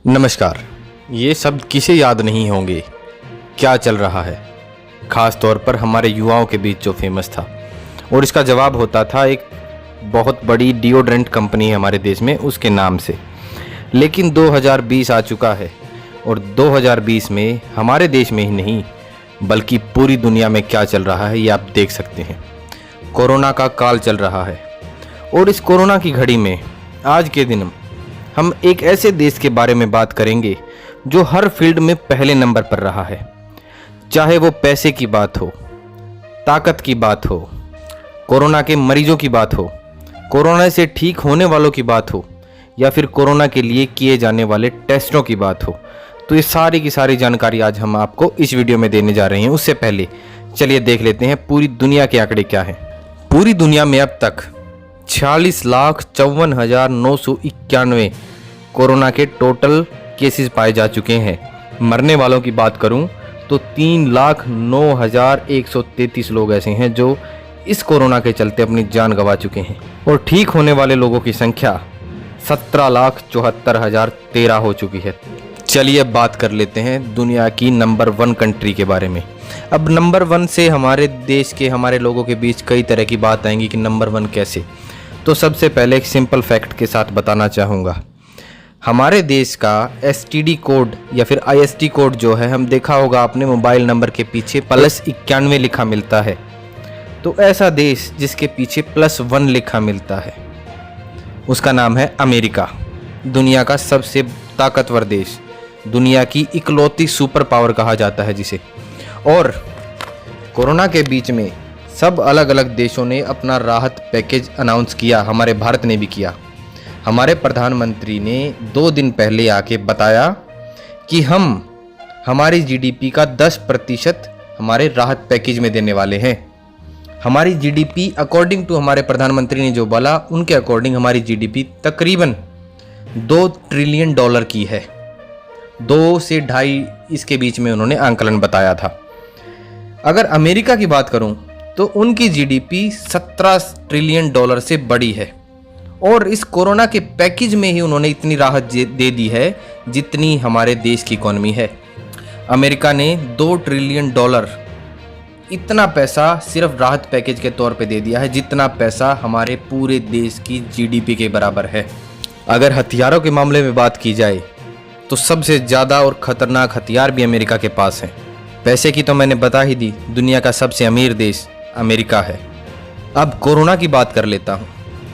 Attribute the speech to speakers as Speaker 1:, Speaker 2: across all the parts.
Speaker 1: नमस्कार। ये शब्द किसे याद नहीं होंगे, क्या चल रहा है, ख़ास तौर पर हमारे युवाओं के बीच जो फेमस था। और इसका जवाब होता था एक बहुत बड़ी डिओड्रेंट कंपनी है हमारे देश में, उसके नाम से। लेकिन 2020 आ चुका है और 2020 में हमारे देश में ही नहीं बल्कि पूरी दुनिया में क्या चल रहा है ये आप देख सकते हैं। कोरोना का काल चल रहा है और इस कोरोना की घड़ी में आज के दिन हम एक ऐसे देश के बारे में बात करेंगे जो हर फील्ड में पहले नंबर पर रहा है। चाहे वो पैसे की बात हो, ताकत की बात हो, कोरोना के मरीजों की बात हो, कोरोना से ठीक होने वालों की बात हो, या फिर कोरोना के लिए किए जाने वाले टेस्टों की बात हो, तो ये सारी की सारी जानकारी आज हम आपको इस वीडियो में देने जा रहे हैं। उससे पहले चलिए देख लेते हैं पूरी दुनिया के आंकड़े क्या हैं। पूरी दुनिया में अब तक 46,54,991 कोरोना के टोटल केसेस पाए जा चुके हैं। मरने वालों की बात करूं तो 3,09,133 लोग ऐसे हैं जो इस कोरोना के चलते अपनी जान गंवा चुके हैं और ठीक होने वाले लोगों की संख्या 17,74,013 हो चुकी है। चलिए अब बात कर लेते हैं दुनिया की नंबर 1 कंट्री के बारे में। अब नंबर 1 से हमारे देश के हमारे लोगों के बीच कई तरह की बात आएंगी कि नंबर 1 कैसे। तो सबसे पहले एक सिंपल फैक्ट के साथ बताना चाहूँगा। हमारे देश का STD कोड या फिर ISD कोड जो है, हम देखा होगा आपने मोबाइल नंबर के पीछे +91 लिखा मिलता है। तो ऐसा देश जिसके पीछे +1 लिखा मिलता है उसका नाम है अमेरिका। दुनिया का सबसे ताकतवर देश, दुनिया की इकलौती सुपर पावर कहा जाता है जिसे। और कोरोना के बीच में सब अलग अलग देशों ने अपना राहत पैकेज अनाउंस किया, हमारे भारत ने भी किया। हमारे प्रधानमंत्री ने 2 दिन पहले आके बताया कि हम हमारी GDP का 10% हमारे राहत पैकेज में देने वाले हैं। हमारी GDP अकॉर्डिंग टू हमारे प्रधानमंत्री ने जो बोला उनके अकॉर्डिंग हमारी GDP तकरीबन $2 ट्रिलियन की है। 2 से 2.5 इसके बीच में उन्होंने आंकलन बताया था। अगर अमेरिका की बात करूं तो उनकी GDP $17 ट्रिलियन से बड़ी है और इस कोरोना के पैकेज में ही उन्होंने इतनी राहत दे दी है जितनी हमारे देश की इकोनॉमी है। अमेरिका ने $2 ट्रिलियन इतना पैसा सिर्फ राहत पैकेज के तौर पे दे दिया है जितना पैसा हमारे पूरे देश की GDP के बराबर है। अगर हथियारों के मामले में बात की जाए तो सबसे ज़्यादा और ख़तरनाक हथियार भी अमेरिका के पास हैं। पैसे की तो मैंने बता ही दी, दुनिया का सबसे अमीर देश अमेरिका है। अब कोरोना की बात कर लेता हूँ।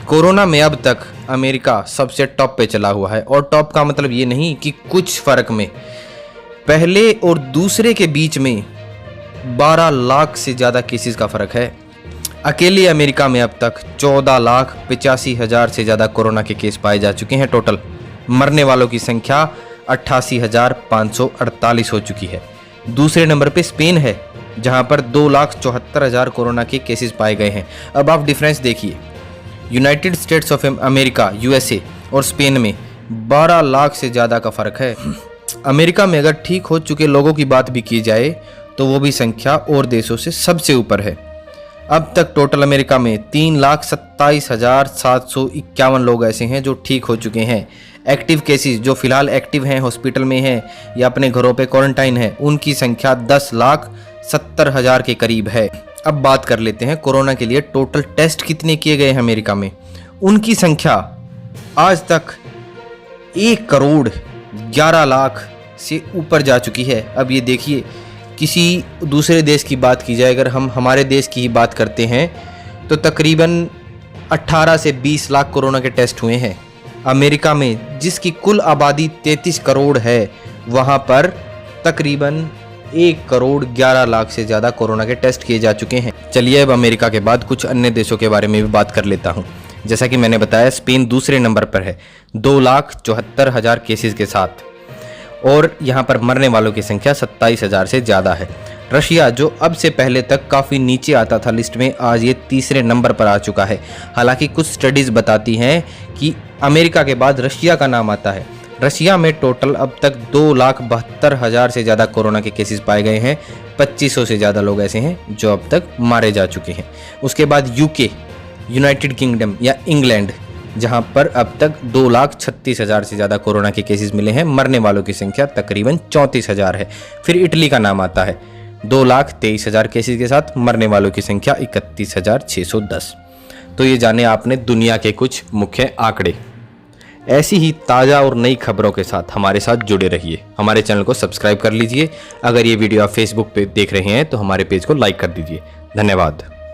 Speaker 1: कोरोना में अब तक अमेरिका सबसे टॉप पे चला हुआ है और टॉप का मतलब ये नहीं कि कुछ फ़र्क में, पहले और दूसरे के बीच में 12 लाख से ज़्यादा केसेस का फ़र्क है। अकेले अमेरिका में अब तक 14,85,000 से ज़्यादा कोरोना के केस पाए जा चुके हैं। टोटल मरने वालों की संख्या 88,548 हो चुकी है। दूसरे नंबर पे स्पेन है जहां पर 2,74,000 कोरोना के केसेस पाए गए हैं। अब आप डिफरेंस देखिए, United states of America USA और स्पेन में 12 लाख से ज़्यादा का फ़र्क है। अमेरिका में अगर ठीक हो चुके लोगों की बात भी की जाए तो वो भी संख्या और देशों से सबसे ऊपर है। अब तक टोटल अमेरिका में 3,27,751 लोग ऐसे हैं जो ठीक हो चुके हैं। एक्टिव केसेस जो फिलहाल एक्टिव हैं, हॉस्पिटल में हैं या अपने घरों पे क्वारंटाइन हैं, उनकी संख्या 10,70,000 के करीब है। अब बात कर लेते हैं कोरोना के लिए टोटल टेस्ट कितने किए गए हैं अमेरिका में। उनकी संख्या आज तक 1,11,00,000 से ऊपर जा चुकी है। अब ये देखिए, किसी दूसरे देश की बात की जाए, अगर हम हमारे देश की ही बात करते हैं तो तकरीबन 18 से 20 लाख कोरोना के टेस्ट हुए हैं। अमेरिका में जिसकी कुल आबादी 33 करोड़ है, वहाँ पर तकरीबन 1,11,00,000 से ज़्यादा कोरोना के टेस्ट किए जा चुके हैं। चलिए अब अमेरिका के बाद कुछ अन्य देशों के बारे में भी बात कर लेता हूँ। जैसा कि मैंने बताया, स्पेन दूसरे नंबर पर है 2,74,000 केसेस के साथ और यहाँ पर मरने वालों की संख्या 27,000 से ज़्यादा है। रशिया जो अब से पहले तक काफ़ी नीचे आता था लिस्ट में, आज ये तीसरे नंबर पर आ चुका है। हालांकि कुछ स्टडीज़ बताती हैं कि अमेरिका के बाद रशिया का नाम आता है। रशिया में टोटल अब तक 2,72,000 से ज़्यादा कोरोना के केसेस पाए गए हैं। 2500 से ज़्यादा लोग ऐसे हैं जो अब तक मारे जा चुके हैं। उसके बाद UK यूनाइटेड किंगडम या इंग्लैंड जहां पर अब तक 2,36,000 से ज़्यादा कोरोना के केसेस मिले हैं। मरने वालों की संख्या तकरीबन 34,000 है। फिर इटली का नाम आता है 2,23,000 केसेस के साथ, मरने वालों की संख्या 31,610। तो ये जाने आपने दुनिया के कुछ मुख्य आंकड़े। ऐसी ही ताज़ा और नई खबरों के साथ हमारे साथ जुड़े रहिए। हमारे चैनल को सब्सक्राइब कर लीजिए। अगर ये वीडियो आप फेसबुक पे देख रहे हैं तो हमारे पेज को लाइक कर दीजिए। धन्यवाद।